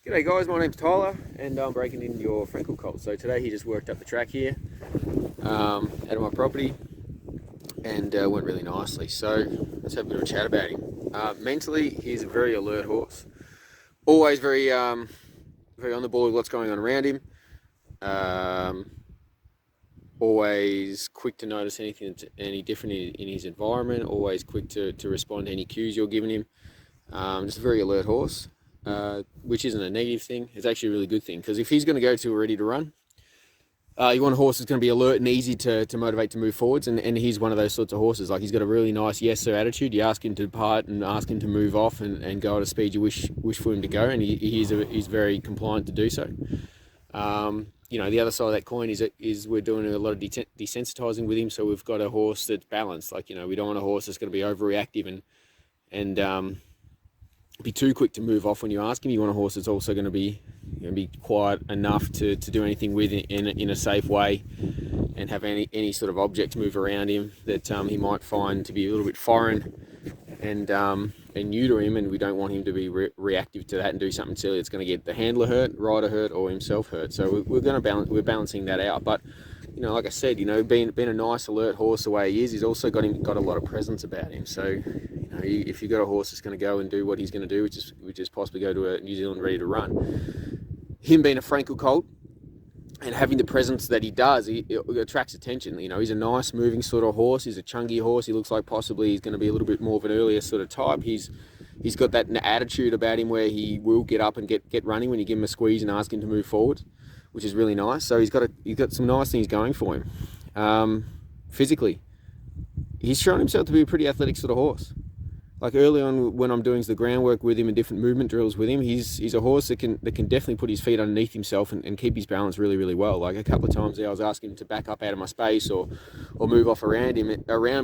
G'day guys, my name's Tyler and I'm breaking in your Frankel colt. So today he just worked up the track here out of my property and went really nicely. So let's have a bit of a chat about him. Mentally, he's a very alert horse. Always very on the ball with what's going on around him. Always quick to notice any different in his environment. Always quick to respond to any cues you're giving him. Just a very alert horse. Which isn't a negative thing. It's actually a really good thing, because if he's going to go to ready to run, you want a horse that's going to be alert and easy to motivate to move forwards, and he's one of those sorts of horses. Like, he's got a really nice yes sir attitude. You ask him to depart and ask him to move off and go at a speed you wish for him to go, and he's very compliant to do so. The other side of that coin is we're doing a lot of desensitizing with him, so we've got a horse that's balanced. Like, we don't want a horse that's going to be overreactive and be too quick to move off when you ask him. You want a horse that's also going to be quiet enough to do anything with in a safe way, and have any sort of objects move around him that he might find to be a little bit foreign and new to him, and we don't want him to be reactive to that and do something silly that's going to get the handler hurt, rider hurt, or himself hurt. So we're balancing that out. But like I said, being a nice alert horse the way he is, he's also got a lot of presence about him. So if you've got a horse that's going to go and do what he's going to do, which is possibly go to a New Zealand ready to run, him being a Frankel colt and having the presence that he does, it attracts attention. He's a nice moving sort of horse. He's a chunky horse. He looks like possibly he's going to be a little bit more of an earlier sort of type. He's got that attitude about him where he will get up and get running when you give him a squeeze and ask him to move forward, which is really nice. So he's got some nice things going for him. Physically, he's shown himself to be a pretty athletic sort of horse. Like, early on when I'm doing the groundwork with him and different movement drills with him, he's a horse that can definitely put his feet underneath himself and keep his balance really, really well. Like, a couple of times there, I was asking him to back up out of my space or move off around me,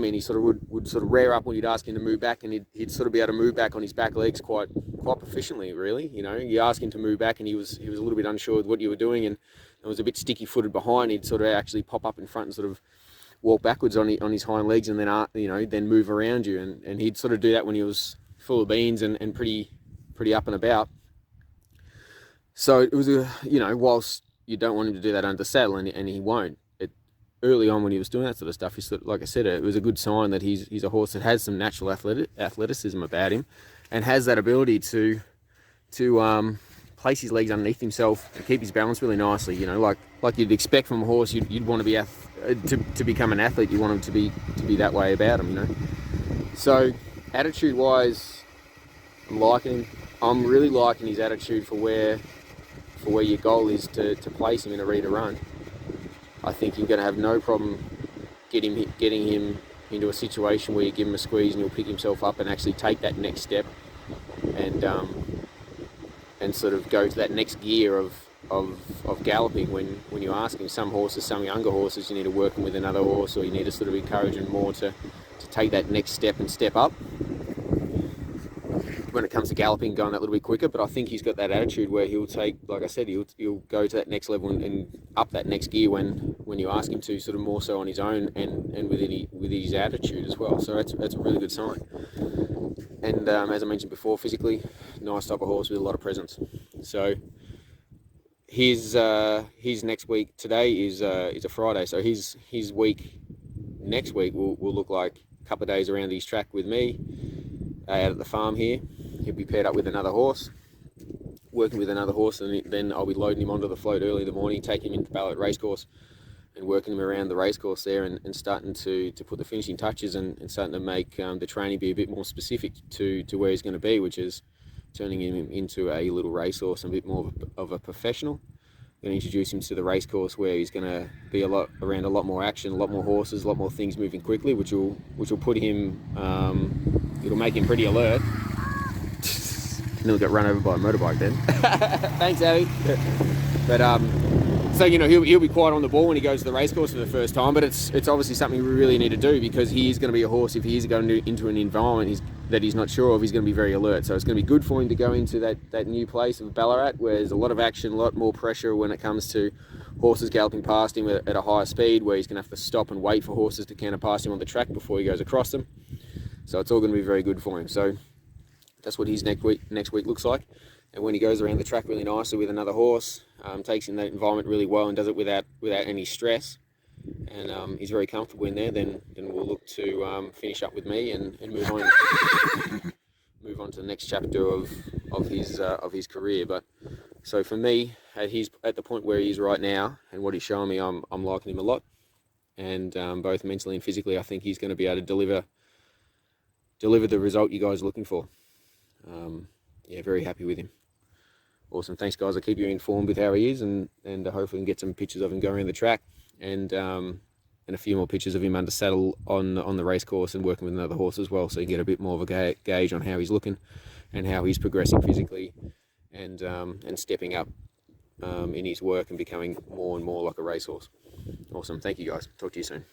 and he sort of would sort of rear up when you'd ask him to move back, and he'd sort of be able to move back on his back legs quite proficiently, really. You ask him to move back and he was a little bit unsure of what you were doing and was a bit sticky footed behind. He'd sort of actually pop up in front and sort of walk backwards on his hind legs, and then move around you, and he'd sort of do that when he was full of beans and pretty up and about. So it was whilst you don't want him to do that under saddle, and he won't. Early on when he was doing that sort of stuff, like I said, it was a good sign that he's a horse that has some natural athleticism about him, and has that ability to place his legs underneath himself to keep his balance really nicely. Like you'd expect from a horse, you'd want to be to become an athlete. You want him to be that way about him. So attitude wise, I'm liking him. I'm really liking his attitude for where your goal is to place him in a ready to run. I think you're going to have no problem getting him into a situation where you give him a squeeze and he'll pick himself up and actually take that next step and sort of go to that next gear of galloping when you ask him. Some younger horses, you need to work them with another horse, or you need to sort of encourage them more to take that next step and step up when it comes to galloping, going that little bit quicker. But I think he's got that attitude where he'll take, like I said, he'll go to that next level and up that next gear when you ask him to, sort of more so on his own and with his attitude as well. So that's a really good sign. And as I mentioned before, physically, nice type of horse with a lot of presence. So his next week, today is a Friday, so his week next week will look like a couple of days around his track with me out at the farm here. He'll be paired up with another horse, working with another horse, and then I'll be loading him onto the float early in the morning, taking him into Ballarat Racecourse and working him around the racecourse there, and starting to put the finishing touches and starting to make the training be a bit more specific to where he's going to be, which is turning him into a little racehorse and a bit more of a professional. Going to introduce him to the racecourse where he's going to be around a lot more action, a lot more horses, a lot more things moving quickly, which will put him, it'll make him pretty alert. Nearly got run over by a motorbike then. Thanks, Abby. But so he'll be quite on the ball when he goes to the racecourse for the first time. But it's obviously something we really need to do, because he is going to be a horse, if he is going into an environment that he's not sure of, he's going to be very alert. So it's going to be good for him to go into that new place of Ballarat, where there's a lot of action, a lot more pressure when it comes to horses galloping past him at a higher speed, where he's going to have to stop and wait for horses to canter past him on the track before he goes across them. So it's all going to be very good for him. So that's what his next week looks like. and when he goes around the track really nicely with another horse, takes in that environment really well and does it without any stress, and he's very comfortable in there, then we'll look to finish up with me and move on to the next chapter of his career. But so for me, at the point where he is right now and what he's showing me, I'm liking him a lot, and both mentally and physically, I think he's going to be able to deliver the result you guys are looking for. Yeah, very happy with him. Awesome. Thanks, guys. I'll keep you informed with how he is, and hopefully we can get some pictures of him going around the track, and a few more pictures of him under saddle on the race course and working with another horse as well, so you can get a bit more of a gauge on how he's looking and how he's progressing physically, and stepping up in his work and becoming more and more like a racehorse. Awesome. Thank you, guys. Talk to you soon.